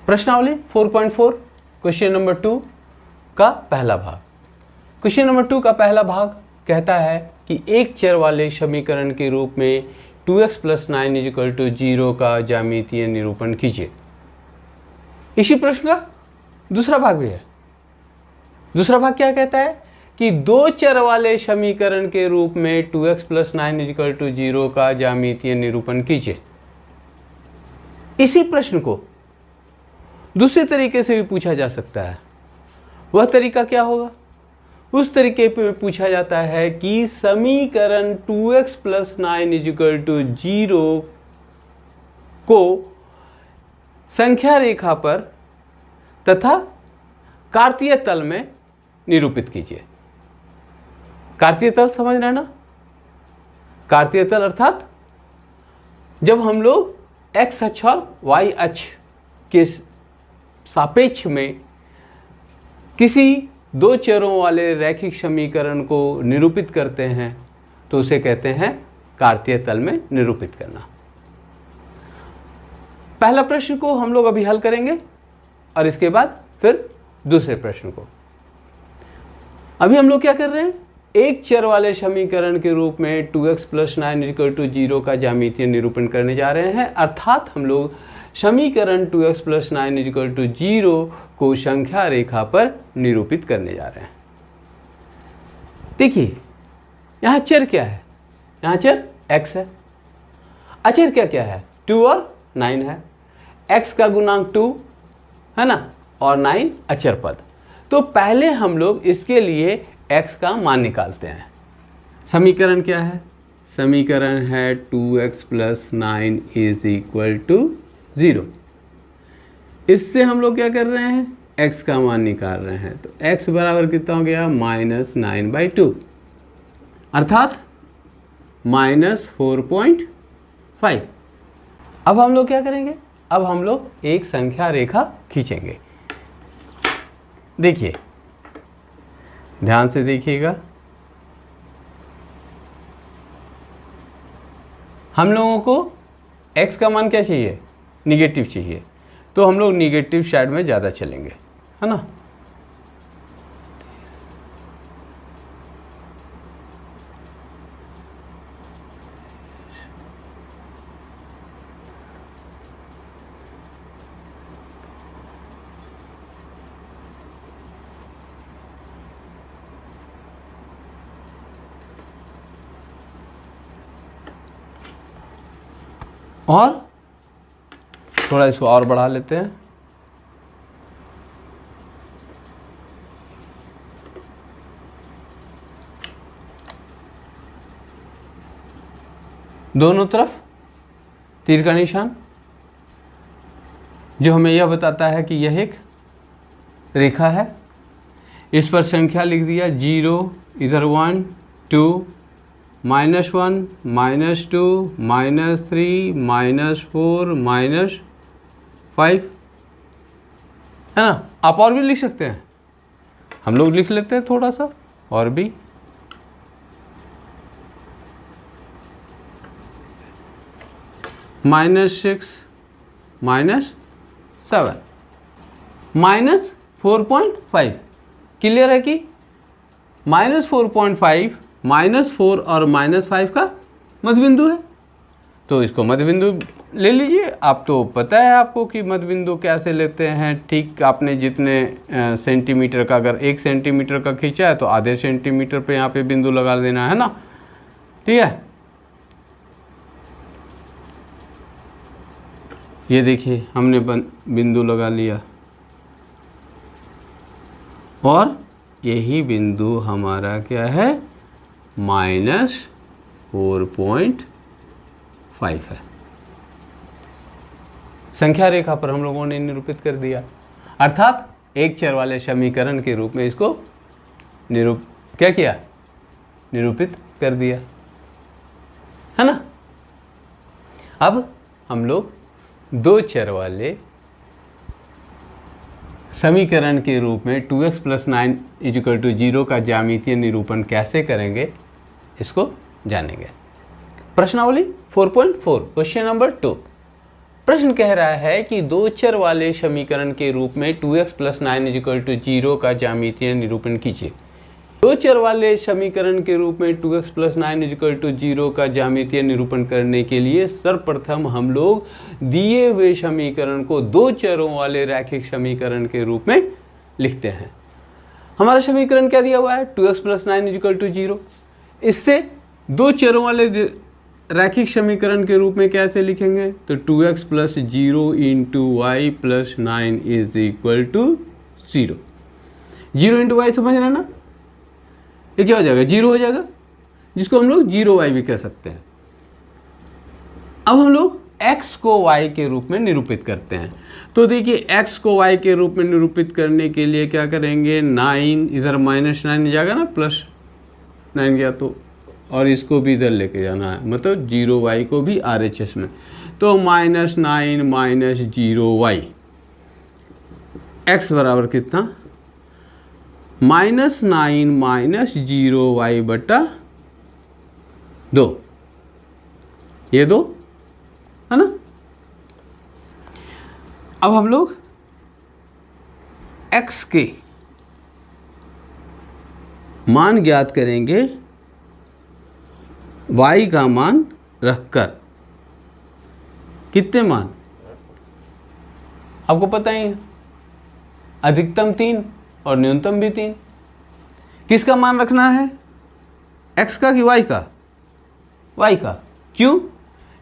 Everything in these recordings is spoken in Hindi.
प्रश्नावली 4.4 क्वेश्चन नंबर 2 का पहला भाग। क्वेश्चन नंबर 2 का पहला भाग कहता है कि एक चर वाले समीकरण के रूप में 2x + 9 = 0 का ज्यामितीय निरूपण कीजिए। इसी प्रश्न का दूसरा भाग भी है। दूसरा भाग क्या कहता है कि दो चर वाले समीकरण के रूप में 2x + 9 = 0 का ज्यामितीय निरूपण कीजिए। इसी प्रश्न को दूसरे तरीके से भी पूछा जा सकता है। वह तरीका क्या होगा? उस तरीके पे पूछा जाता है कि समीकरण 2x + 9 = 0 को संख्या रेखा पर तथा कार्तीय तल में निरूपित कीजिए। कार्तीय तल समझ रहे हैं ना? कार्तीय तल अर्थात जब हम लोग x अक्ष और y अक्ष के सापेक्ष में किसी दो चरों वाले रैखिक समीकरण को निरूपित करते हैं तो उसे कहते हैं कार्तीय तल में निरूपित करना। पहला प्रश्न को हम लोग अभी हल करेंगे और इसके बाद फिर दूसरे प्रश्न को। अभी हम लोग क्या कर रहे हैं? एक चर वाले समीकरण के रूप में 2x + 9 = 0 का ज्यामितीय निरूपण करने जा रहे हैं। अर्थात हम लोग समीकरण 2x + 9 = 0 को संख्या रेखा पर निरूपित करने जा रहे हैं। देखिए यहाँ चर क्या है? यहाँ चर x है। अचर क्या क्या है? 2 और 9 है। x का गुणांक 2 है ना, और 9 अचर पद। तो पहले हम लोग इसके लिए x का मान निकालते हैं। समीकरण क्या है? समीकरण है 2x + 9 = 0। इससे हम लोग क्या कर रहे हैं? x का मान निकाल रहे हैं। तो x बराबर कितना हो गया? -9/2 अर्थात -4.5। अब हम लोग क्या करेंगे? अब हम लोग एक संख्या रेखा खींचेंगे। देखिए ध्यान से देखिएगा। हम लोगों को x का मान क्या चाहिए? निगेटिव चाहिए। तो हम लोग निगेटिव साइड में ज़्यादा चलेंगे, है ना। और थोड़ा इसको और बढ़ा लेते हैं। दोनों तरफ तीर का निशान जो हमें यह बताता है कि यह एक रेखा है। इस पर संख्या लिख दिया 0, इधर 1, 2, -1, -2, -3, -4, -5, है ना। आप और भी लिख सकते हैं। हम लोग लिख लेते हैं थोड़ा सा और भी। -6, -7, -4.5। क्लियर है कि -4.5, -4 और -5 का मध्यबिंदु है। तो इसको मध्यबिंदु ले लीजिए। आप तो पता है आपको कि मध्यबिंदु कैसे लेते हैं। ठीक आपने जितने सेंटीमीटर का, अगर 1 सेंटीमीटर का खींचा है तो आधे सेंटीमीटर पे यहाँ पे बिंदु लगा देना है ना। ठीक है, ये देखिए हमने बिंदु लगा लिया और यही बिंदु हमारा क्या है? -4.5 है। संख्या रेखा पर हम लोगों ने निरूपित कर दिया। अर्थात एक चर वाले समीकरण के रूप में इसको क्या किया? निरूपित कर दिया, है ना। अब हम लोग दो चर वाले समीकरण के रूप में 2x + 9 = 0 का ज्यामितीय निरूपण कैसे करेंगे इसको जानेंगे। प्रश्नावली 4.4 क्वेश्चन नंबर 2। प्रश्न कह रहा है कि दो चर वाले समीकरण के रूप में 2x + 9 = 0 का ज्यामितीय निरूपण कीजिए। दो चर वाले समीकरण के रूप में 2x + 9 = 0 का ज्यामितीय निरूपण करने के लिए सर्वप्रथम हम लोग दिए हुए समीकरण को दो चरों वाले रैखिक समीकरण के रूप में लिखते हैं। हमारा समीकरण क्या दिया हुआ है? 2x + 9 = 0। इससे दो चरों वाले रैखिक समीकरण के रूप में कैसे लिखेंगे? तो 2x + 0 × y + 9 = 0। 0 × y समझ रहे ना? ये क्या हो जाएगा? 0 हो जाएगा, जिसको हम लोग 0y भी कह सकते हैं। अब हम लोग x को y के रूप में निरूपित करते हैं। तो देखिए x को y के रूप में निरूपित करने के लिए क्या करेंगे? 9 इधर -9 जाएगा ना, +9 गया तो, और इसको भी इधर लेके जाना है, मतलब 0y को भी RHS में। तो -9 - 0y x बराबर कितना? -9 - 0y बटा 2। ये 2 है ना। अब हम लोग x के मान ज्ञात करेंगे y का मान रखकर। कितने मान आपको पता ही है, अधिकतम 3 और न्यूनतम भी 3। किसका मान रखना है? x का कि y का? y का। क्यों?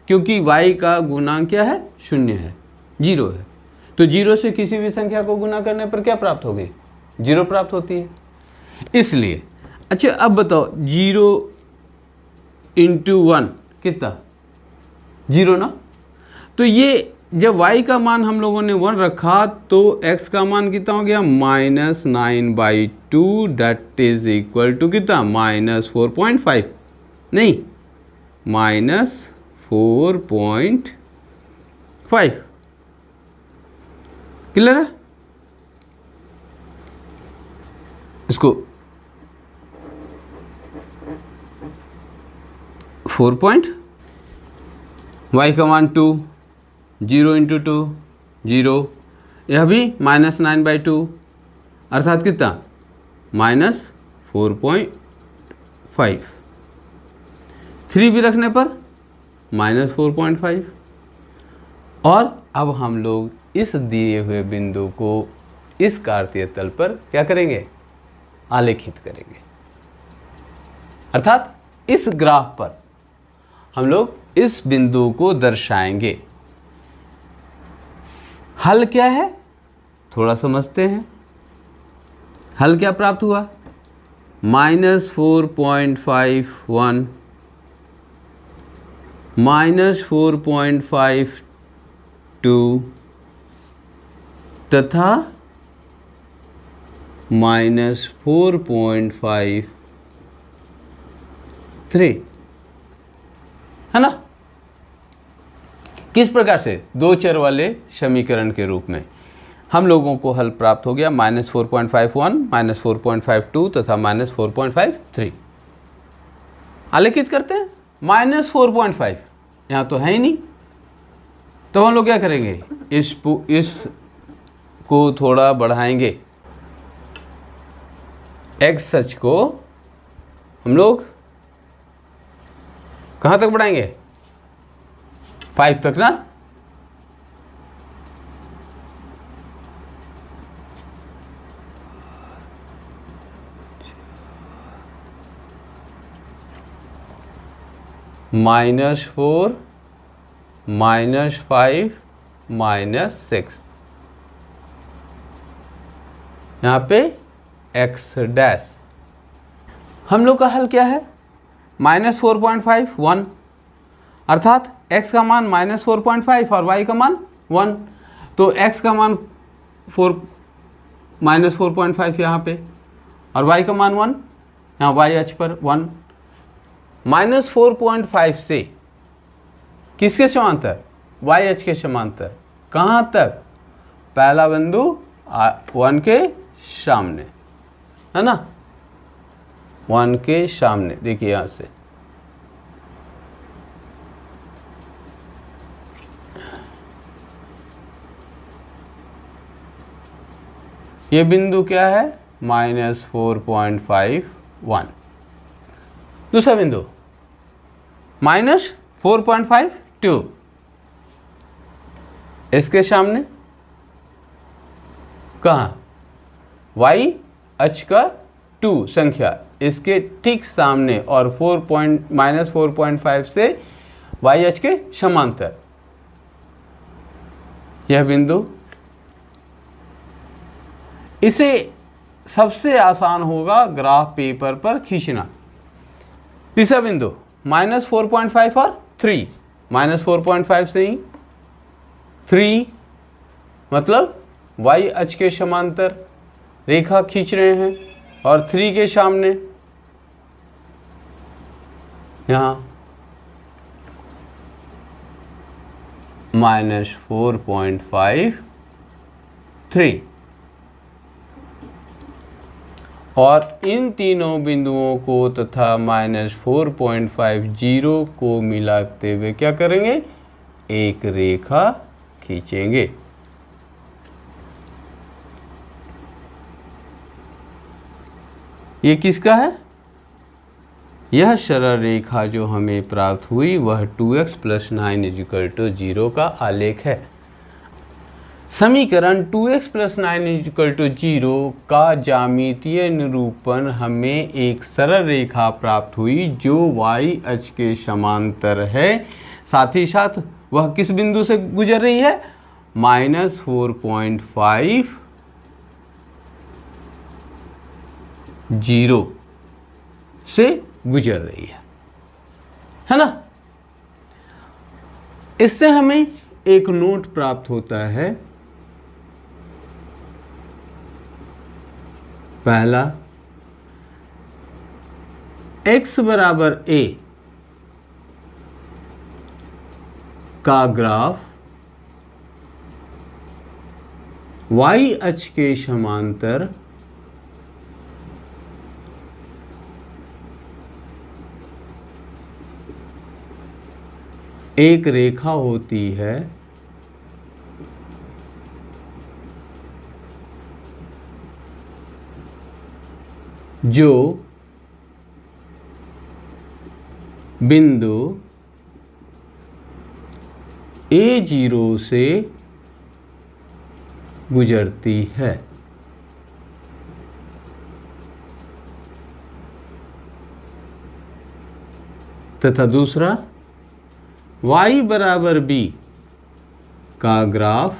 क्योंकि y का गुणांक क्या है? 0 है, 0 है। तो 0 से किसी भी संख्या को गुना करने पर क्या प्राप्त होगी? 0 प्राप्त होती है, इसलिए। अच्छा अब बताओ, 0 × 1 कितना? 0 ना। तो ये जब y का मान हम लोगों ने 1 रखा तो x का मान कितना हो गया? -9/2 दैट इज इक्वल टू कितना? -4.5 नहीं, -4.5। क्लियर है? इसको 4 y का मान 2, 0 × 2 0, यह भी -9/2 अर्थात कितना? -4.5। 3 भी रखने पर -4.5। और अब हम लोग इस दिए हुए बिंदु को इस कार्तीय तल पर क्या करेंगे? आलेखित करेंगे, अर्थात इस ग्राफ पर हम लोग इस बिंदु को दर्शाएंगे। हल क्या है? थोड़ा समझते हैं। हल क्या प्राप्त हुआ? -4.51 -4.52 तथा -4.53 है ना। किस प्रकार से? दो चर वाले समीकरण के रूप में हम लोगों को हल प्राप्त हो गया -4.51 -4.52 तथा -4.53। आलेखित करते हैं। -4.5 यहाँ तो है ही नहीं, तो हम लोग क्या करेंगे? इस को थोड़ा बढ़ाएंगे। x अक्ष को हम लोग कहाँ तक बढ़ाएंगे? 5 तक ना। -4 -5 -6 यहाँ पे x'। हम लोग का हल क्या है? -4.51 अर्थात x का मान -4.5 और y का मान 1। तो x का मान -4.5 यहाँ पे और y का मान 1 यहाँ y अक्ष पर 1। -4.5 से किसके समांतर? y अक्ष के समांतर। कहाँ तक? पहला बिंदु 1 के सामने, है ना। 1 के सामने देखिए यहाँ से ये बिंदु क्या है, -4.51। दूसरा बिंदु -4.52, इसके सामने कहाँ, y अक्ष का 2 संख्या इसके ठीक सामने और -4.5 से y अक्ष के समांतर यह बिंदु। इसे सबसे आसान होगा ग्राफ पेपर पर खींचना। तीसरा बिंदु -4.5 और 3, -4.5 से ही 3 मतलब y अक्ष के समांतर रेखा खींच रहे हैं और 3 के सामने यहाँ -4.53 और इन तीनों बिंदुओं को तथा -4.50 को मिलाते हुए क्या करेंगे, एक रेखा खींचेंगे। ये किसका है, यह सरल रेखा जो हमें प्राप्त हुई वह 2x + 9 = 0 का आलेख है। समीकरण 2x + 9 = 0 का ज्यामितीय निरूपण हमें एक सरल रेखा प्राप्त हुई जो y अक्ष के समांतर है, साथ ही साथ वह किस बिंदु से गुजर रही है, -4.50 से गुजर रही है ना। इससे हमें एक नोट प्राप्त होता है। पहला, x = a का ग्राफ y अक्ष के समांतर एक रेखा होती है जो बिंदु A0 से गुजरती है तथा दूसरा y = b का ग्राफ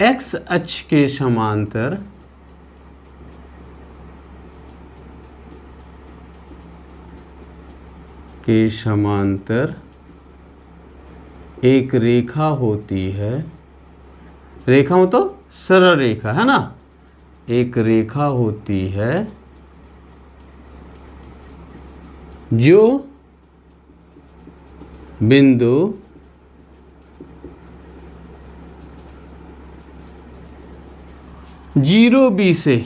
x अक्ष के समांतर एक रेखा होती है। रेखा हो तो सरल रेखा है ना, एक रेखा होती है जो बिंदु (0b) से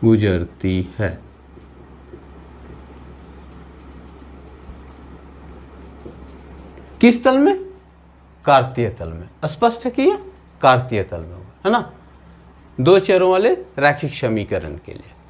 गुजरती है। किस तल में, कार्तीय तल में। स्पष्ट है कि यह कार्तीय तल में होगा, है ना, दो चरों वाले रैखिक समीकरण के लिए।